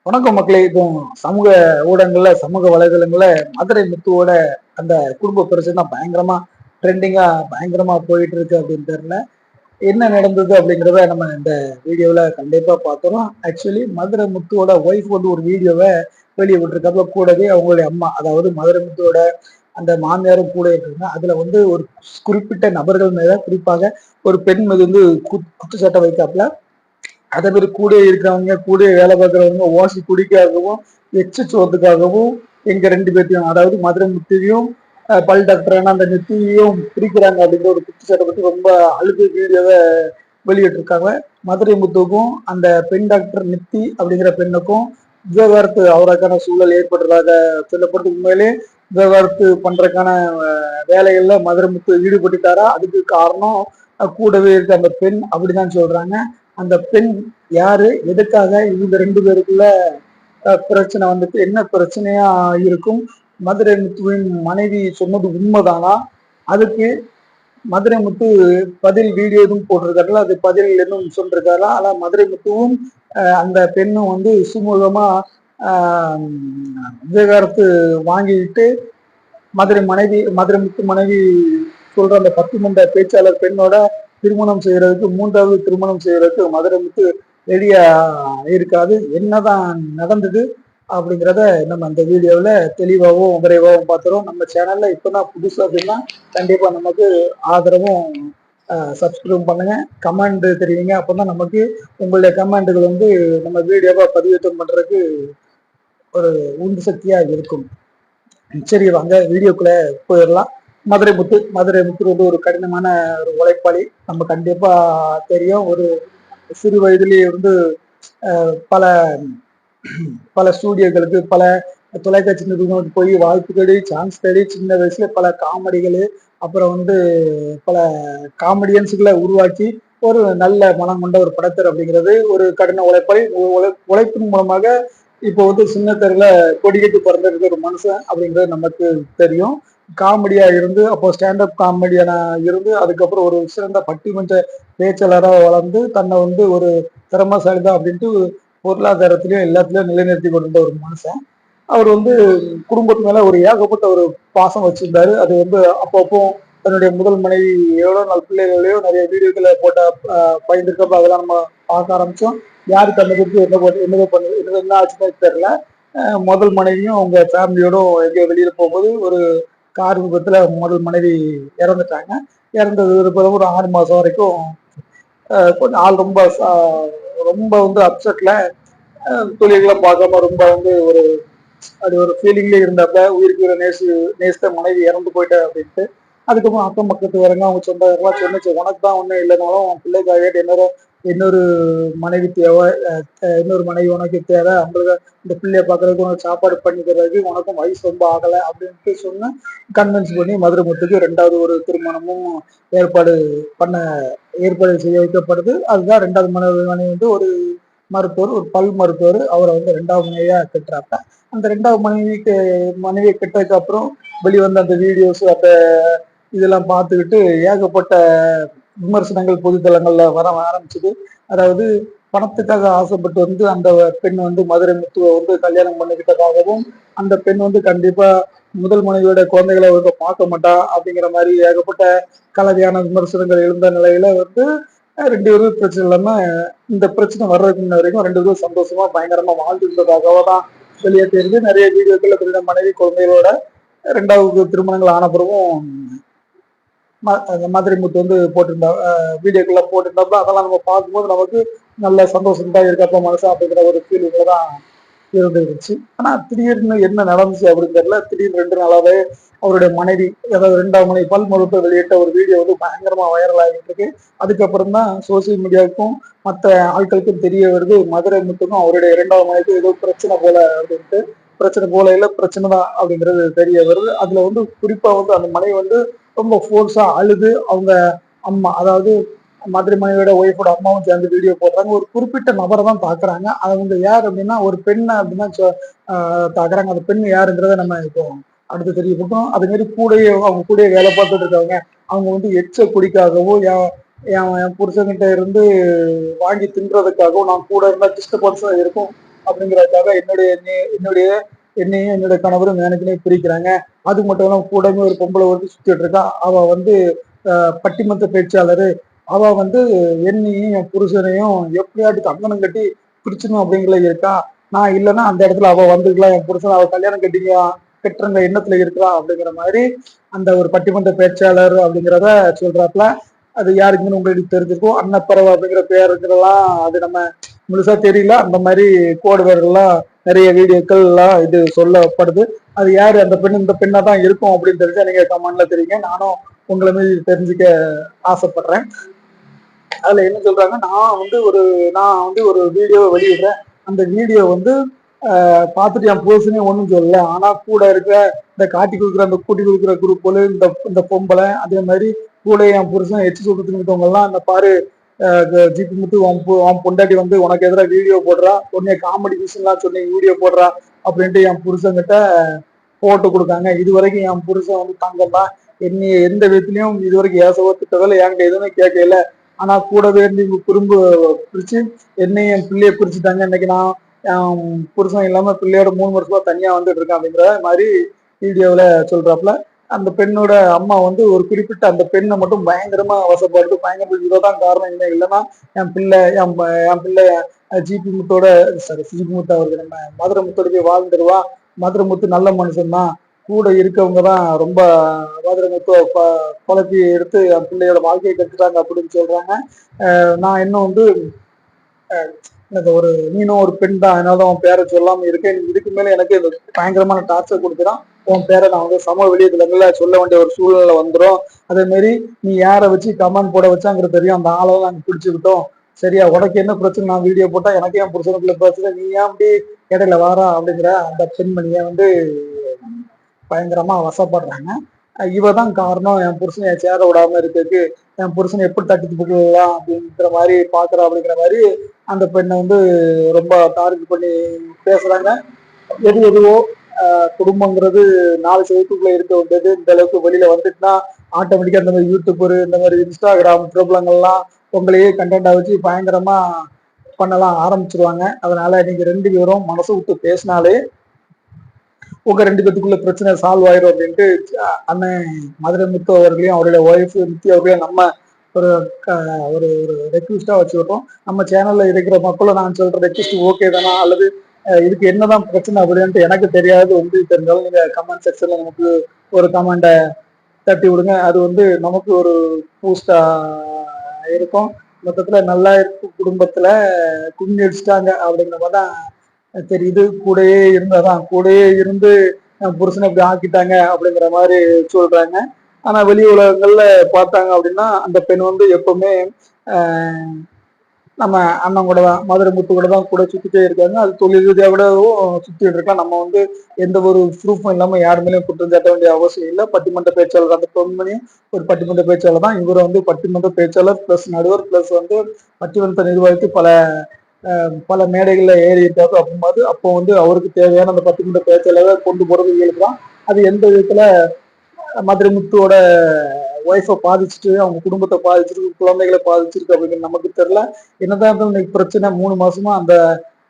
வணக்கம் மக்களே. இப்போ சமூக ஊடகங்கள்ல சமூக வலைதளங்கள்ல மதுரை முத்துவோட அந்த குடும்ப பிரச்சனை தான் பயங்கரமா ட்ரெண்டிங்கா பயங்கரமா போயிட்டு இருக்கு அப்படின்னு தெரியல. என்ன நடந்தது அப்படிங்கிறத நம்ம இந்த வீடியோல கண்டிப்பா பார்த்தோம். ஆக்சுவலி மதுரை முத்துவோட ஒய்ஃப் வந்து ஒரு வீடியோவை வெளியே விட்டுருக்காங்க. கூடவே அவங்களுடைய அம்மா, அதாவது மதுரை முத்துவோட அந்த மாமியாரும் கூட இருக்காங்க. அதுல வந்து ஒரு குறிப்பிட்ட நபர்கள் மேல, குறிப்பாக ஒரு பெண் மீது வந்து குற்றச்சாட்டை வைத்தாப்புல. அதே மாதிரி கூட இருக்கிறவங்க, கூட வேலை பார்க்குறவங்க ஓசி குடிக்காகவும் எச்சு சோத்துக்காகவும் எங்க ரெண்டு பேர்த்தையும், அதாவது மதுரை முத்தியும் பல் டாக்டரான அந்த நித்தியையும் பிரிக்கிறாங்க அப்படிங்கிற ஒரு குற்றச்சாட்டை பற்றி ரொம்ப அழுது வீடியோவை வெளியிட்டிருக்காங்க. மதுரை முத்துக்கும் அந்த பெண் டாக்டர் நித்தி அப்படிங்கிற பெண்ணுக்கும் விவகாரத்து அவருக்கான சூழல் ஏற்படுறதாக சொல்லப்படுது. உண்மையிலே விவகாரத்து பண்றதுக்கான வேலைகள்ல மதுரை முத்து ஈடுபட்டுட்டாரா, அதுக்கு காரணம் கூடவே இருக்க அந்த பெண் அப்படிதான் சொல்றாங்க. அந்த பெண் யாரு, எதுக்காக இவங்க ரெண்டு பேருக்குள்ள பிரச்சனை வந்துட்டு என்ன பிரச்சனையா இருக்கும், மதுரை முத்துவின் மனைவி சொன்னது உண்மைதானா, அதுக்கு மதுரை முத்து பதில் வீடியோ எதுவும் போட்டிருக்காருல, அது பதில் எதுவும் சொல்லிருக்காரா, ஆனா மதுரை முத்துவும் அந்த பெண்ணும் வந்து சுமூகமா விவகாரத்து வாங்கிட்டு மதுரை முத்து மனைவி சொல்ற அந்த பத்துமன்ற பேச்சாளர் பெண்ணோட திருமணம் செய்யறதுக்கு, மூன்றாவது திருமணம் செய்யறதுக்கு மதுரை முத்து ரெடியா இருக்காது. என்னதான் நடந்தது அப்படிங்கிறத நம்ம அந்த வீடியோவில் தெளிவாகவும் விரைவாகவும் பார்த்துறோம். நம்ம சேனல்ல இப்போதான் புதுசு அப்படின்னா கண்டிப்பா நமக்கு ஆதரவும் சப்ஸ்கிரைப் பண்ணுங்க, கமெண்ட் தெரிவிங்க. அப்போதான் நமக்கு உங்களுடைய கமெண்ட்டுகள் வந்து நம்ம வீடியோவை பதிவேற்றம் பண்றதுக்கு ஒரு உந்து சக்தியா இருக்கும். சரி, வாங்க வீடியோக்குள்ள போயிடலாம். மதுரை முத்து வந்து ஒரு கடினமான ஒரு உழைப்பாளி. நம்ம கண்டிப்பா தெரியும். ஒரு சிறு வயதிலேயே வந்து பல பல ஸ்டூடியோக்களுக்கு, பல தொலைக்காட்சி நிறுவனங்களுக்கு போய் வாழ்த்து தேடி, சான்ஸ் தேடி, சின்ன வயசுல பல காமெடிகள், அப்புறம் வந்து பல காமெடியன்ஸுகளை உருவாக்கி ஒரு நல்ல மனம் கொண்ட ஒரு படத்தர் அப்படிங்கிறது ஒரு கடின உழைப்பாளி. உழைப்பின் மூலமாக இப்போ வந்து சின்ன தெருல கொடிக்கட்டு பிறந்திருக்க ஒரு மனுஷன் அப்படிங்கிறது நமக்கு தெரியும். காமெடியா இருந்து, அப்போ ஸ்டாண்டப் காமெடியான இருந்து, அதுக்கப்புறம் ஒரு சிறந்த பட்டிமன்ற பேச்சாளராக வளர்ந்து தன்னை வந்து ஒரு திறமைசாலி தான் அப்படின்ட்டு பொருளாதாரத்திலையும் எல்லாத்திலையும் நிலைநிறுத்தி கொண்டிருந்த ஒரு மனுஷன். அவர் வந்து குடும்பத்து மேல ஒரு ஏகப்பட்ட ஒரு பாசம் வச்சிருந்தாரு. அது வந்து அப்பப்போ தன்னுடைய முதல் மனைவி எவ்வளவு நாள் பிள்ளைகளையோ நிறைய வீடியோக்களை போட்ட பயந்துருக்கப்ப அதெல்லாம் நம்ம பார்க்க ஆரம்பிச்சோம். யாருக்கு அந்த குறித்து என்ன ஆச்சுன்னு தெரியல. முதல் மனைவியும் அவங்க ஃபேமிலியோடும் எங்கேயோ வெளியில போகும்போது ஒரு கார் விபத்துல முதல் மனைவி இறந்துட்டாங்க. இறந்தது பிறகு ஒரு 6 மாசம் வரைக்கும் கொஞ்சம் ஆள் ரொம்ப ரொம்ப வந்து அப்செட்ல தொழில்களை பார்க்காம ரொம்ப வந்து ஒரு அது ஒரு ஃபீலிங்ல இருந்தப்ப உயிருக்கு நேசித்த மனைவி இறந்து போயிட்டேன் அப்படின்ட்டு. அதுக்கப்புறம் அக்கம் பக்கத்து வரங்க அவங்க சொந்தக்காரெல்லாம் சொன்னிச்சு, உனக்கு தான் ஒன்றும் இல்லைனாலும் உன் பிள்ளைக்காக இன்னொரு மனைவி தேவை, இன்னொரு மனைவி உனக்கு தேவை, அவங்களுக்கு இந்த பிள்ளைய பார்க்கறதுக்கு உனக்கு சாப்பாடு பண்ணி தர்றதுக்கு உனக்கும் வயசு ரொம்ப ஆகலை அப்படின்ட்டு சொன்ன கன்வின்ஸ் பண்ணி மதுரை முத்துக்கு 2வது ஒரு திருமணமும் ஏற்பாடு பண்ண ஏற்பாடு செய்ய வைக்கப்படுது. அதுதான் 2வது மனைவி வந்து ஒரு மருத்துவர், ஒரு பல் மருத்துவர். அவரை வந்து 2வது மனைவியா கட்டுறாப்ப. அந்த 2வது மனைவியை கெட்டதுக்கு அப்புறம் வெளிவந்த அந்த வீடியோஸ், அந்த இதெல்லாம் பார்த்துக்கிட்டு ஏகப்பட்ட விமர்சனங்கள் பொதுத்தளங்கள்ல வர ஆரம்பிச்சது. அதாவது பணத்துக்காக ஆசைப்பட்டு வந்து அந்த பெண் வந்து மதுரை முத்துவை வந்து கல்யாணம் பண்ணிக்கிட்டதாகவும், அந்த பெண் வந்து கண்டிப்பா முதல் மனைவியோட குழந்தைகளை வந்து பார்க்க மாட்டா அப்படிங்கிற மாதிரி ஏகப்பட்ட கலவையான விமர்சனங்கள் எழுந்த நிலையில வந்து 2 பேரும் பிரச்சனை இல்லாம, இந்த பிரச்சனை வர்றதுக்கு முன்ன வரைக்கும் 2 பேரும் சந்தோஷமா பயங்கரமா வாழ்ந்துருந்ததாகவோ தான் வெளியே தெரிஞ்சு. நிறைய வீடியோக்கள் திருட மனைவி குழந்தைகளோட 2வது திருமணங்கள் ஆன பிறகும் மதுரை முத்து வந்து போட்டிருந்தா வீடியோக்குள்ள போட்டிருந்தாப்ப அதெல்லாம் நம்ம பார்க்கும்போது நமக்கு நல்ல சந்தோஷம் தான் இருக்கப்ப மனசு அப்படிங்கிற ஒரு ஃபீலிங்ல தான் இருந்துருச்சு. ஆனா திடீர்னு என்ன நடந்துச்சு அப்படின்னு தெரியல. திடீர்னு 2 நாளாவே அவருடைய மனைவி, அதாவது 2வது மனைவி பல் மருத்துவ வெளியிட்ட ஒரு வீடியோ வந்து பயங்கரமா வைரல் ஆகிட்டு இருக்கு. அதுக்கப்புறம் தான் சோசியல் மீடியாவுக்கும் மற்ற ஆட்களுக்கும் தெரிய வருது, மதுரை முத்துக்கும் அவருடைய 2வது மனைவிக்கும் ஏதோ பிரச்சனை போல அப்படின்ட்டு. பிரச்சனை போல இல்ல, பிரச்சனை தான் அப்படிங்கிறது தெரிய வருது. அதுல வந்து குறிப்பா வந்து அந்த மனைவி வந்து ரொம்ப ஃபோர்ஸா அழுது அவங்க அம்மா, அதாவது மதுரை மனைவியோட ஒய்ஃபோட அம்மாவும் சேர்ந்து வீடியோ போடுறாங்க. ஒரு குறிப்பிட்ட நபரை தான் தாக்குறாங்க. அவங்க யார் அப்படின்னா ஒரு பெண்ணை அப்படின்னா தாக்குறாங்க. அந்த பெண் யாருங்கிறத நம்ம இப்போ அடுத்து தெரியப்பட்டோம். அது மாதிரி கூடயே அவங்க கூடயே வேலை பார்த்துட்டு இருக்காங்க. அவங்க வந்து எச்ச குடிக்காகவோ என் புருஷன்கிட்ட இருந்து வாங்கி தின்றதுக்காகவும் நான் கூட இருந்தா டிஸ்டர்பன்ஸா இருக்கும் அப்படிங்கிறதுக்காக என்னுடைய என்னையும் என்னுடைய கணவரும் மேனேஜனையும் பிரிக்கிறாங்க. அது மட்டும் இல்லாம கூடவே ஒரு பொம்பளை வந்து சுத்திட்டு இருக்கா. அவ வந்து பட்டிமன்ற பேச்சாளரு. அவ வந்து என்னையும் என் புருஷனையும் எப்படியாட்டு கங்கணம் கட்டி பிரிச்சணும் அப்படிங்கிற இருக்கா. நான் இல்லைன்னா அந்த இடத்துல அவ வந்துக்கலாம், என் புருஷன் அவ கல்யாணம் கட்டுறங்க எண்ணத்துல இருக்கா அப்படிங்கிற மாதிரி அந்த ஒரு பட்டிமன்ற பேச்சாளர் அப்படிங்கிறத சொல்றாப்புல. அது யாருக்குன்னு உங்களுக்கு தெரிஞ்சிருக்கும். அன்னப்பறவை அப்படிங்கிற பேருக்குலாம் அது நம்ம முழுசா தெரியல. அந்த மாதிரி கோடு வேர்கள்லாம் நிறைய வீடியோக்கள் எல்லாம் இது சொல்லப்படுது. அது யாரு அந்த பெண், இந்த பெண்ணா தான் இருக்கும் அப்படின்னு தெரிஞ்சா நீங்க கமெண்ட்ல தெரியுங்க. நானும் உங்களை மீது தெரிஞ்சுக்க ஆசைப்படுறேன். அதுல என்ன சொல்றாங்க, நான் வந்து ஒரு வீடியோவை வெளியிடுறேன். அந்த வீடியோ வந்து பார்த்துட்டு என் புருஷனே ஒன்றும் சொல்லல. ஆனா கூட இருக்க இந்த கூட்டி கொடுக்குற குரூப் போல இந்த பொம்பளை, அதே மாதிரி கூட என் புருஷன் எச்சு சொல்றதுக்கு எல்லாம் இந்த பாரு ஜிபி முத்து உன் பொண்டாட்டி வந்து உனக்கு எதிராக வீடியோ போடுறா, உடனே காமெடி விஷயம்லாம் சொல்லி வீடியோ போடுறா அப்படின்ட்டு என் புருஷன் கிட்ட போட்டு கொடுத்தாங்க. இது வரைக்கும் என் புருஷன் வந்து தங்கம்தான், என்னைய எந்த விதத்துலயும் இது வரைக்கும் ஏசவோ திட்டதில்லை, என்கிட்ட எதுவுமே கேட்கல. ஆனா கூடவே இருந்து இவங்க குறும்பு பிரிச்சு என்னையும் என் பிள்ளைய பிரிச்சுட்டாங்க. இன்னைக்கு நான் புருஷன் இல்லாம பிள்ளையோட 3 வருஷமா தனியா வந்துட்டு இருக்கேன் அப்படிங்கிற மாதிரி வீடியோவில் சொல்றாப்புல. அந்த பெண்ணோட அம்மா வந்து ஒரு குறிப்பிட்ட அந்த பெண்ணை மட்டும் பயங்கரமா வசப்படுறது, பயங்கரமா இதான் காரணம், இல்லை இல்லைன்னா என் பிள்ளை ஜிபி முத்தோட ஜிபி முத்து அவருக்கு நம்ம மதுரை முத்தோட போய் வாழ்ந்துருவா, மதுரை முத்து நல்ல மனுஷன் தான், கூட இருக்கவங்க தான் ரொம்ப மதுரை முத்துவ குழப்பி எடுத்து என் பிள்ளையோட வாழ்க்கையை கட்டுறாங்க அப்படின்னு சொல்றாங்க. நான் இன்னும் வந்து ஒரு நீனும் ஒரு பெண் தான், அதனால உன் பேரை சொல்லாம இருக்கேன், இதுக்கு மேல எனக்கு பயங்கரமான டார்ச்சர் கொடுத்துறான், உன் பேரை நான் வந்து சமூக வலைதளங்கள்ல சொல்ல வேண்டிய ஒரு சூழ்நிலை வந்துடும். அதே மாதிரி நீ யாரை வச்சு கமெண்ட் போட வச்சாங்கிறது தெரியும், அந்த ஆளை நாங்க பிடிச்சுக்கிட்டோம், சரியா, உனக்கு என்ன பிரச்சனை, நான் வீடியோ போட்டா எனக்கு ஏன் புருஷனுக்குள்ள பிரச்சனை, நீ ஏன் அப்படி இடையில வாரா அப்படிங்கிற அந்த பெண்மணியை வந்து பயங்கரமா வசப்படுறாங்க. இவ தான் காரணம், என் புருஷனை என் சேர விடாம இருக்கிறதுக்கு, என் புருஷனை எப்படி தட்டி போக்கலாம் அப்படிங்கிற மாதிரி பாக்குறா அப்படிங்கிற மாதிரி அந்த பெண்ணை வந்து ரொம்ப டார்கெட் பண்ணி பேசுறாங்க. எதுவோ குடும்பங்கிறது 4 செவத்துக்குள்ள இருக்க வேண்டியது இந்த அளவுக்கு வெளியில வந்துட்டுனா ஆட்டோமேட்டிக்கா இந்த மாதிரி யூடியூபர், இந்த மாதிரி இன்ஸ்டாகிராம் பிரபலங்கள்லாம் உங்களையே கண்டென்ட்டா வச்சு பயங்கரமா பண்ணலாம் ஆரம்பிச்சிருவாங்க. அதனால நீங்க 2 பேரும் மனசு விட்டு பேசினாலே உங்க 2 பேத்துக்குள்ள பிரச்சனை சால்வ் ஆயிரும் அப்படின்ட்டு அண்ணன் மதுரை முத்து அவர்களையும் அவருடைய ஒய்ஃப் நித்தி அவர்களையும் நம்ம ஒரு ஒரு ரெக்வஸ்டா வச்சுக்கிட்டோம். நம்ம சேனல்ல இருக்கிற மக்களும் நான் சொல்ற ரெக்வஸ்ட் ஓகே தானா, அல்லது இதுக்கு என்னதான் பிரச்சனை அப்படின்ட்டு எனக்கு தெரியாது, உங்களுக்கு தெரிஞ்சாலும் நீங்க கமெண்ட் செக்ஷன்ல நமக்கு ஒரு கமெண்ட தட்டி விடுங்க. அது வந்து நமக்கு ஒரு பூஸ்டா இருக்கும். மொத்தத்துல நல்லா இருக்கும், குடும்பத்துல கும்மி அடிச்சுட்டாங்க அப்படிங்கிற மாதிரி தான் தெரியுது. கூடயே இருந்து புருஷனை இப்படி ஆக்கிட்டாங்க அப்படிங்கிற மாதிரி சொல்றாங்க. ஆனா வெளி உலகங்கள்ல பார்த்தாங்க அப்படின்னா அந்த பெண் வந்து எப்பவுமே நம்ம அண்ணன் கூட தான், மதுரை முத்து கூட தான் கூட சுத்திட்டே இருக்காங்க. அது தொழில் ரீதியாக கூடவும் சுத்திட்டு இருக்கா. நம்ம வந்து எந்த ஒரு ப்ரூஃபும் இல்லாம யாருமே குற்றம் சாட்ட வேண்டிய அவசியம் இல்லை. பட்டிமன்ற பேச்சாளர் அந்த பெண்மணியும் ஒரு பட்டிமன்ற பேச்சாளர் தான். இவர் வந்து பட்டிமன்ற பேச்சாளர் பிளஸ் நடுவர் பிளஸ் வந்து பட்டிமன்றத்தை நிர்வகித்து பல மேடைகள்ல ஏறி இருக்காரு. அப்படிங்கும்போது அப்போ வந்து அவருக்கு தேவையான அந்த பட்டிமன்ற பேச்சாளரை கொண்டு போறது இயல்பு தான். அது எந்த விதத்துல மதுரை முத்துவோட ஒய்ஃபை பாதிச்சுட்டு அவங்க குடும்பத்தை பாதிச்சிருக்கு, குழந்தைகளை பாதிச்சிருக்கு அப்படிங்கிறது நமக்கு தெரியல. என்னதான் இருந்தாலும் இன்னைக்கு பிரச்சனை 3 மாசமா அந்த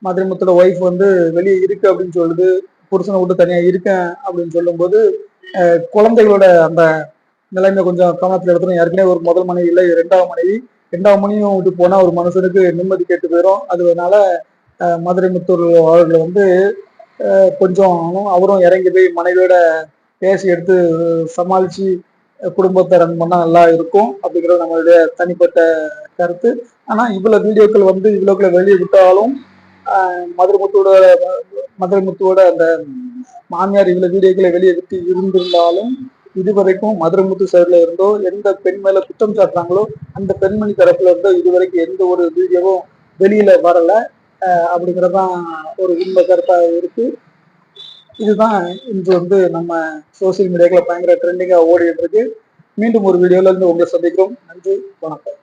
மதுரை முத்தோட ஒய்ஃப் வந்து வெளியே இருக்கு அப்படின்னு சொல்லுது, புருஷனை விட்டு தனியா இருக்கேன் அப்படின்னு சொல்லும்போது குழந்தைகளோட அந்த நிலைமை கொஞ்சம் கவனத்தில் எடுத்துடும். ஏற்கனவே ஒரு முதல் மனைவி இல்லை, 2வது மனைவியும் விட்டு போனா ஒரு மனுஷனுக்கு நிம்மதி கேட்டு போயிடும். அதனால மதுரை முத்தூர் அவர்கள் வந்து கொஞ்சம் அவரும் இறங்கி போய் மனைவியோட பேசி எடுத்து சமாளிச்சு குடும்பத்தை ரன் பண்ணா நல்லா இருக்கும் அப்படிங்கிறது நம்மளுடைய தனிப்பட்ட கருத்து. ஆனா இவ்வளவு வீடியோக்கள் வந்து இவ்வளவுக்குள்ள வெளியே விட்டாலும் மதுரை முத்துவோட அந்த மாமியார் இவ்வளவு வீடியோக்களை வெளியே விட்டு இருந்திருந்தாலும் இதுவரைக்கும் மதுரை முத்து சைட்ல இருந்தோ எந்த பெண் மேல குற்றம் சாட்டுறாங்களோ அந்த பெண்மணி தரப்புல இருந்தோ இதுவரைக்கும் எந்த ஒரு வீடியோவும் வெளியில வரல அப்படிங்கறதுதான் ஒரு உண்மை கருத்தா இருக்கு. இதுதான் இன்று வந்து நம்ம சோசியல் மீடியாக்களை பயங்கர ட்ரெண்டிங்கா ஓடிட்டு இருக்கு. மீண்டும் ஒரு வீடியோல இருந்து உங்களை சந்திக்கிறோம். நன்றி, வணக்கம்.